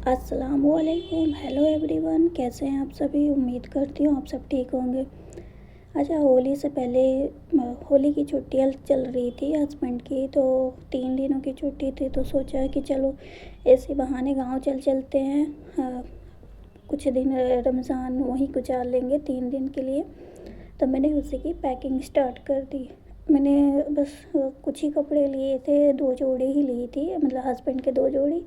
अस्सलामुअलैकुम। Hello everyone, कैसे हैं आप सभी। उम्मीद करती हूँ आप सब ठीक होंगे। अच्छा, होली से पहले होली की छुट्टियाँ चल रही थी हस्बैंड की, तो 3 दिनों की छुट्टी थी, तो सोचा कि चलो ऐसे बहाने गांव चलते हैं। कुछ दिन रमज़ान वहीं गुजार लेंगे 3 दिन के लिए। तो मैंने उसी की पैकिंग स्टार्ट कर दी। मैंने बस कुछ ही कपड़े लिए थे, 2 जोड़ी ही ली थी, मतलब हस्बैंड के 2 जोड़ी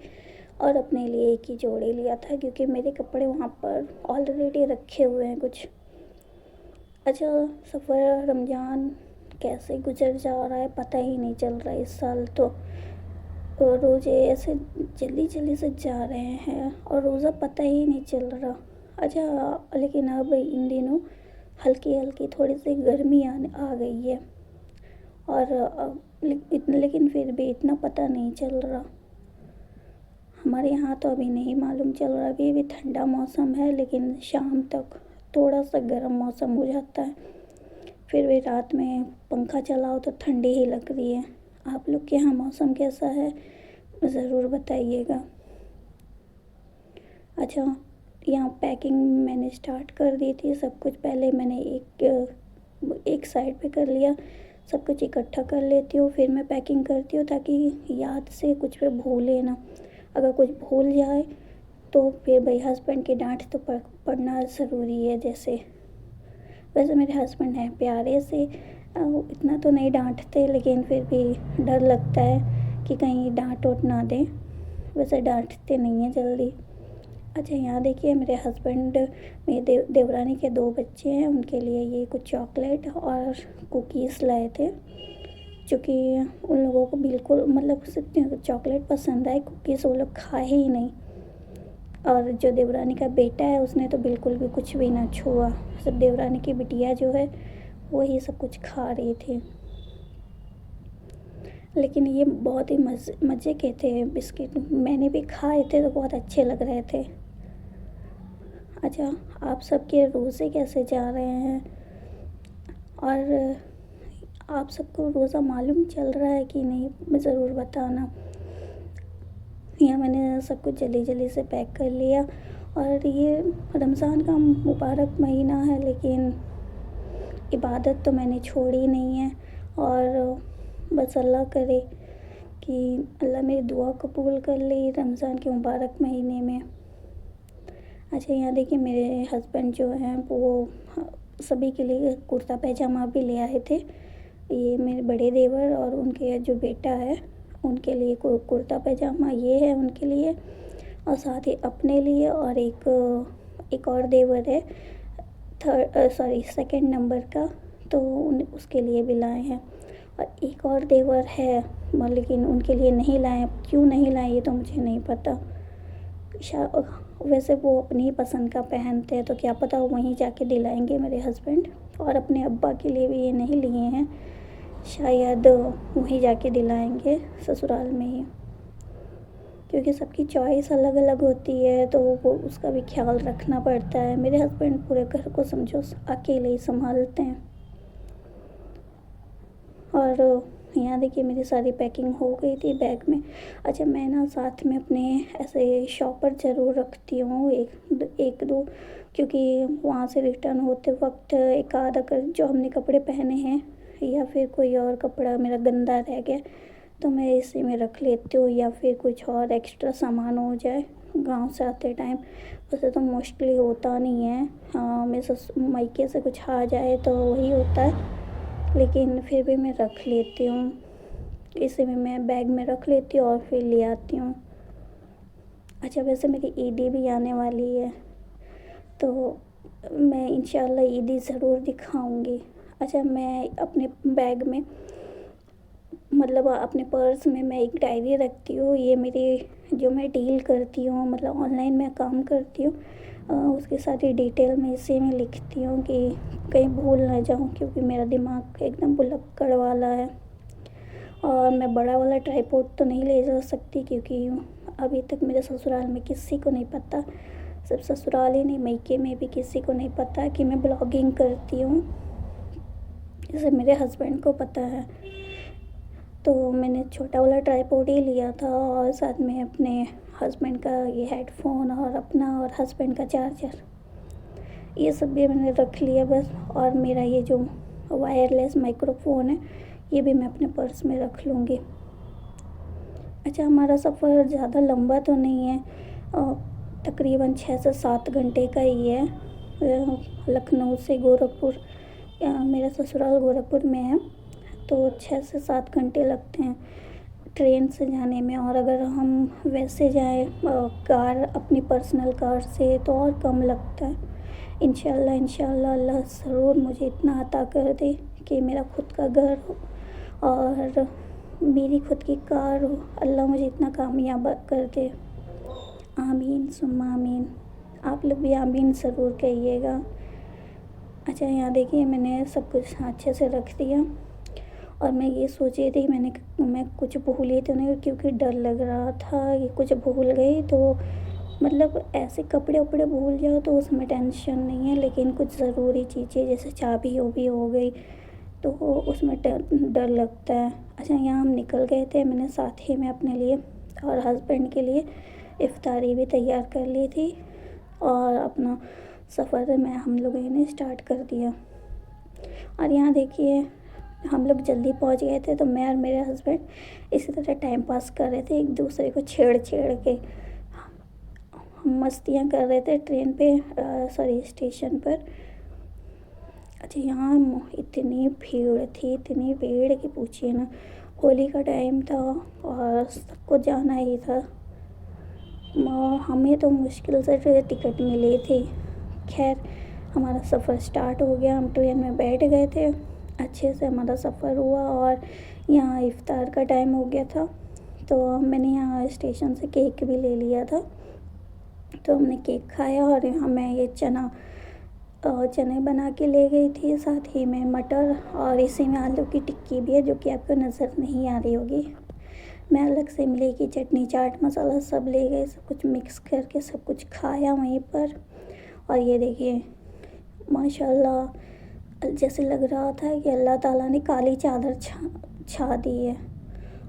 और अपने लिए एक ही जोड़ी लिया था, क्योंकि मेरे कपड़े वहाँ पर ऑलरेडी रखे हुए हैं कुछ। अच्छा, सफ़र रमज़ान कैसे गुजर जा रहा है पता ही नहीं चल रहा इस साल तो। रोज़े ऐसे जल्दी जल्दी से जा रहे हैं और रोज़ा पता ही नहीं चल रहा। अच्छा, लेकिन अब इन दिनों हल्की हल्की थोड़ी सी गर्मी आ गई है, और लेकिन फिर भी इतना पता नहीं चल रहा। हमारे यहाँ तो अभी नहीं मालूम चल रहा। अभी भी ठंडा मौसम है, लेकिन शाम तक थोड़ा सा गर्म मौसम हो जाता है। फिर भी रात में पंखा चलाओ तो ठंडी ही लग रही है। आप लोग के यहाँ मौसम कैसा है ज़रूर बताइएगा। अच्छा, यहाँ पैकिंग मैंने स्टार्ट कर दी थी सब कुछ। पहले मैंने एक साइड पे कर लिया, सब कुछ इकट्ठा कर लेती हूँ, फिर मैं पैकिंग करती हूँ ताकि याद से कुछ पे भूले ना। अगर कुछ भूल जाए तो फिर भाई हस्बैंड की डांट तो पड़ना ज़रूरी है। जैसे वैसे मेरे हस्बैंड हैं प्यारे से, इतना तो नहीं डांटते, लेकिन फिर भी डर लगता है कि कहीं डांट वोट ना दें। वैसे डांटते नहीं हैं जल्दी। अच्छा, यहाँ देखिए मेरे हस्बैंड, मेरे देवरानी के 2 बच्चे हैं, उनके लिए ये कुछ चॉकलेट और कुकीज़ लाए थे, क्योंकि उन लोगों को बिल्कुल मतलब सिर्फ चॉकलेट पसंद है, कुकीज़ वो लोग खाए ही नहीं। और जो देवरानी का बेटा है उसने तो बिल्कुल भी कुछ भी ना छुआ। सब देवरानी की बिटिया जो है वही सब कुछ खा रही थी। लेकिन ये बहुत ही मज़े के थे बिस्किट। मैंने भी खाए थे तो बहुत अच्छे लग रहे थे। अच्छा, आप सबके रोज़े कैसे जा रहे हैं, और आप सबको रोज़ा मालूम चल रहा है कि नहीं ज़रूर बताना। यहाँ मैंने सब कुछ जल्दी जल्दी से पैक कर लिया। और ये रमज़ान का मुबारक महीना है, लेकिन इबादत तो मैंने छोड़ी नहीं है। और बस अल्लाह करे कि अल्लाह मेरी दुआ कबूल कर ले रमज़ान के मुबारक महीने में। अच्छा, यहाँ देखिए मेरे हस्बैंड जो हैं वो सभी के लिए कुर्ता पैजामा भी ले आए थे। ये मेरे बड़े देवर और उनके जो बेटा है उनके लिए कुर्ता पैजामा ये है उनके लिए, और साथ ही अपने लिए। और एक और देवर है सेकंड नंबर का, तो उसके लिए भी लाए हैं। और एक और देवर है लेकिन उनके लिए नहीं लाए। क्यों नहीं लाए ये तो मुझे नहीं पता। वैसे वो अपनी ही पसंद का पहनते हैं, तो क्या पता वहीं जाके दिलाएंगे मेरे हस्बैंड। और अपने अब्बा के लिए भी ये नहीं लिए हैं, शायद वहीं जाके दिलाएंगे ससुराल में ही, क्योंकि सबकी चॉइस अलग अलग होती है, तो वो उसका भी ख्याल रखना पड़ता है। मेरे हस्बैंड पूरे घर को समझो अकेले ही संभालते हैं। और यहाँ देखिए मेरी सारी पैकिंग हो गई थी बैग में। अच्छा, मैं ना साथ में अपने ऐसे शॉपर ज़रूर रखती हूँ, एक दो, क्योंकि वहाँ से रिटर्न होते वक्त एक आध अगर जो हमने कपड़े पहने हैं या फिर कोई और कपड़ा मेरा गंदा रह गया तो मैं इसी में रख लेती हूँ, या फिर कुछ और एक्स्ट्रा सामान हो जाए गांव से आते टाइम। वैसे तो मोस्टली होता नहीं है, हाँ मेरे मायके से कुछ आ जाए तो वही होता है, लेकिन फिर भी मैं रख लेती हूँ। इसी में मैं बैग में रख लेती हूँ और फिर ले आती हूँ। अच्छा, वैसे मेरी ईदी भी आने वाली है, तो मैं इंशाल्लाह ईदी ज़रूर दिखाऊंगी। अच्छा, मैं अपने बैग में मतलब अपने पर्स में मैं एक डायरी रखती हूँ। ये मेरी जो मैं डील करती हूँ, मतलब ऑनलाइन मैं काम करती हूँ, उसकी सारी डिटेल मैं इसी में लिखती हूँ कि कहीं भूल ना जाऊँ, क्योंकि मेरा दिमाग एकदम भुलक्कड़ वाला है। और मैं बड़ा वाला ट्राइपॉड तो नहीं ले जा सकती, क्योंकि अभी तक मेरे ससुराल में किसी को नहीं पता, सिर्फ ससुराल ही नहीं मायके में भी किसी को नहीं पता कि मैं ब्लॉगिंग करती हूँ। जैसे मेरे हस्बैंड को पता है, तो मैंने छोटा वाला ट्राइपॉड ही लिया था और साथ में अपने हस्बैंड का ये हेडफोन और अपना और हस्बैंड का चार्जर, ये सब भी मैंने रख लिया बस। और मेरा ये जो वायरलेस माइक्रोफोन है ये भी मैं अपने पर्स में रख लूँगी। अच्छा, हमारा सफ़र ज़्यादा लंबा तो नहीं है, तकरीबन 6 से 7 घंटे का ही है। लखनऊ से गोरखपुर, मेरा ससुराल गोरखपुर में है, तो 6 से 7 घंटे लगते हैं ट्रेन से जाने में। और अगर हम वैसे जाएँ कार, अपनी पर्सनल कार से, तो और कम लगता है। इंशाल्लाह अल्लाह ज़रूर मुझे इतना अता कर दे कि मेरा खुद का घर हो और मेरी खुद की कार हो। अल्लाह मुझे इतना कामयाब कर दे। आमीन सुम्मा आमीन। आप लोग भी आमीन ज़रूर कहिएगा। अच्छा, यहाँ देखिए मैंने सब कुछ अच्छे से रख दिया और मैं ये सोच रही थी मैं कुछ भूल ही तो नहीं, क्योंकि डर लग रहा था कि कुछ भूल गई तो मतलब ऐसे कपड़े उपड़े भूल जाओ तो उसमें टेंशन नहीं है, लेकिन कुछ ज़रूरी चीज़ें जैसे चाबी हो गई तो उसमें डर लगता है। अच्छा, यहाँ हम निकल गए थे, मैंने साथ ही में अपने लिए और हस्बैंड के लिए इफ्तारी भी तैयार कर ली थी और अपना सफ़र हम लोगों ने स्टार्ट कर दिया। और यहाँ देखिए हम लोग जल्दी पहुँच गए थे, तो मैं और मेरे हस्बैंड इसी तरह टाइम पास कर रहे थे, एक दूसरे को छेड़ के मस्तियाँ कर रहे थे ट्रेन पे, स्टेशन पर। अच्छा, यहाँ इतनी भीड़ कि पूछिए ना। होली का टाइम था और सबको जाना ही था। हमें तो मुश्किल से टिकट मिली थी। खैर, हमारा सफ़र स्टार्ट हो गया, हम ट्रेन में बैठ गए थे, अच्छे से हमारा सफ़र हुआ और यहाँ इफ्तार का टाइम हो गया था। तो मैंने यहाँ स्टेशन से केक भी ले लिया था, तो हमने केक खाया और यहाँ मैं ये चने बना के ले गई थी, साथ ही में मटर और इसी में आलू की टिक्की भी है जो कि आपको नज़र नहीं आ रही होगी। मैं अलग से इमली की चटनी, चाट मसाला सब ले गए, सब कुछ मिक्स करके सब कुछ खाया वहीं पर। और ये देखिए माशाल्लाह जैसे लग रहा था कि अल्लाह ताला ने काली चादर छा दी है।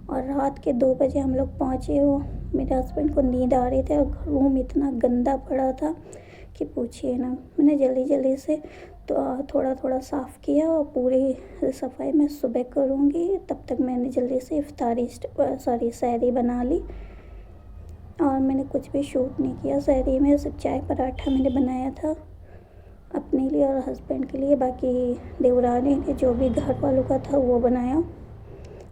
और रात के 2 बजे हम लोग पहुँचे हो। मेरे हस्बैंड को नींद आ रही थी और रूम इतना गंदा पड़ा था कि पूछिए ना। मैंने जल्दी से तो थोड़ा साफ़ किया और पूरी सफाई मैं सुबह करूँगी, तब तक मैंने जल्दी से सहरी बना ली। और मैंने कुछ भी शूट नहीं किया सहरी में, सिर्फ चाय पराठा मैंने बनाया था अपने लिए और हस्बैंड के लिए। बाकी देवरानी ने जो भी घर वालों का था वो बनाया।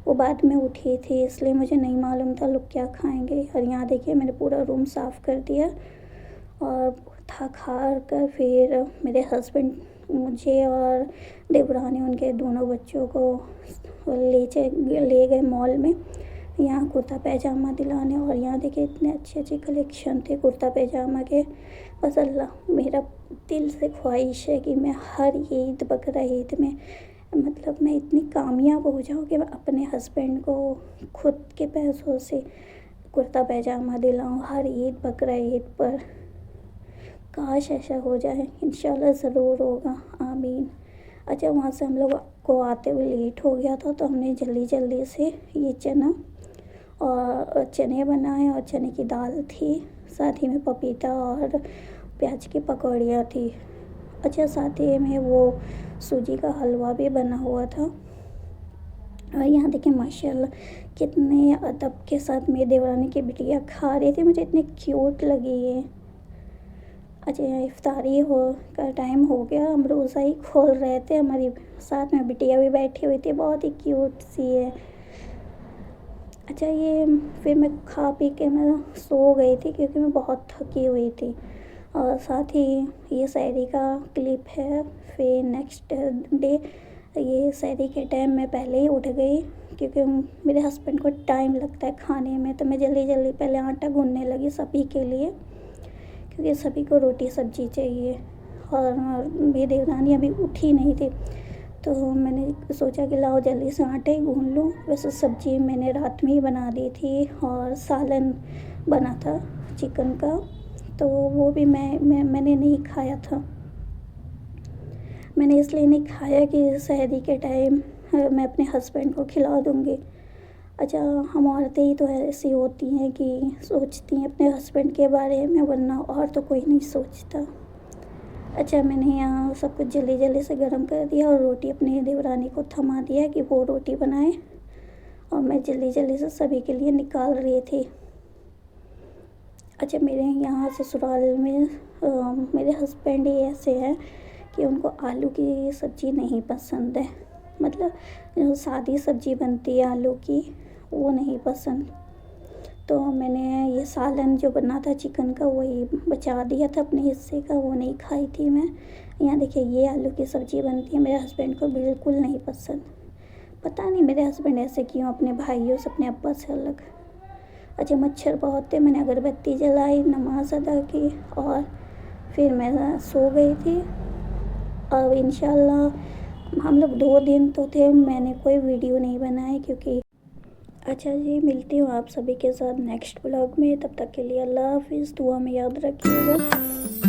वो बाद में उठी थी इसलिए मुझे नहीं मालूम था लोग क्या खाएंगे। और यहाँ देखिए मैंने पूरा रूम साफ़ कर दिया और थक हार कर फिर मेरे हस्बैंड मुझे और देवरानी उनके दोनों बच्चों को ले गए मॉल में, यहाँ कुर्ता पैजामा दिलाने। और यहाँ देखिए इतने अच्छे कलेक्शन थे कुर्ता पैजामा के। बस अल्लाह, मेरा दिल से ख्वाहिश है कि मैं हर ईद बकरा ईद में मतलब मैं इतनी कामयाब हो जाऊँ कि मैं अपने हस्बैंड को खुद के पैसों से कुर्ता पैजामा दिलाऊँ हर ईद बकरा ईद पर। काश ऐसा हो जाए, इंशाल्लाह ज़रूर होगा, आमीन। अच्छा, वहाँ से हम लोग को आते हुए लेट हो गया था, तो हमने जल्दी से ये चने बनाए और चने की दाल थी, साथ ही में पपीता और प्याज की पकौड़ियाँ थी। अच्छा, साथ ही में वो सूजी का हलवा भी बना हुआ था। और यहाँ देखिए माशाल्लाह कितने अदब के साथ मेरी देवरानी की बिटिया खा रही थी, मुझे इतनी क्यूट लगी है। अच्छा, यहाँ इफ्तारी का टाइम हो गया, हम रोज़ा ही खोल रहे थे, हमारी साथ में बिटिया भी बैठी हुई थी, बहुत ही क्यूट सी है। अच्छा, ये फिर मैं खा पी के मैं सो गई थी क्योंकि मैं बहुत थकी हुई थी। और साथ ही ये सहरी का क्लिप है। फिर नेक्स्ट डे ये सहरी के टाइम मैं पहले ही उठ गई क्योंकि मेरे हस्बैंड को टाइम लगता है खाने में, तो मैं जल्दी पहले आटा गूँथने लगी सभी के लिए, क्योंकि सभी को रोटी सब्जी चाहिए। और मेरी देवरानी अभी उठी नहीं थी, तो मैंने सोचा कि लाओ जल्दी से आटा ही गूँथ लूँ। वैसे सब्ज़ी मैंने रात में ही बना दी थी और सालन बना था चिकन का, तो वो भी मैंने नहीं खाया था। मैंने इसलिए नहीं खाया कि सहरी के टाइम मैं अपने हस्बैंड को खिला दूँगी। अच्छा, हम औरतें ही तो ऐसी होती हैं कि सोचती हैं अपने हस्बैंड के बारे में, वरना और तो कोई नहीं सोचता। अच्छा, मैंने यहाँ सब कुछ जल्दी जल्दी से गर्म कर दिया और रोटी अपनी देवरानी को थमा दिया कि वो रोटी बनाए, और मैं जल्दी जल्दी से सभी के लिए निकाल रही थी। अच्छा, मेरे यहाँ ससुराल में मेरे हस्बैंड ही ऐसे हैं कि उनको आलू की सब्ज़ी नहीं पसंद है, मतलब जो सादी सब्ज़ी बनती है आलू की, वो नहीं पसंद। तो मैंने ये सालन जो बना था चिकन का, वही बचा दिया था अपने हिस्से का, वो नहीं खाई थी मैं। यहाँ देखिए, ये आलू की सब्ज़ी बनती है, मेरे हस्बैंड को बिल्कुल नहीं पसंद। पता नहीं मेरे हस्बैंड ऐसे क्यों, अपने भाइयों से, अपने अब्बा से अलग। अच्छा, मच्छर बहुत थे, मैंने अगरबत्ती जलाई, नमाज़ अदा की और फिर मैं सो गई थी। अब इंशाल्लाह हम लोग 2 दिन तो थे, मैंने कोई वीडियो नहीं बनाई क्योंकि। अच्छा जी, मिलती हूँ आप सभी के साथ नेक्स्ट ब्लॉग में। तब तक के लिए अल्लाह हाफ़िज़, दुआ में याद रखिएगा।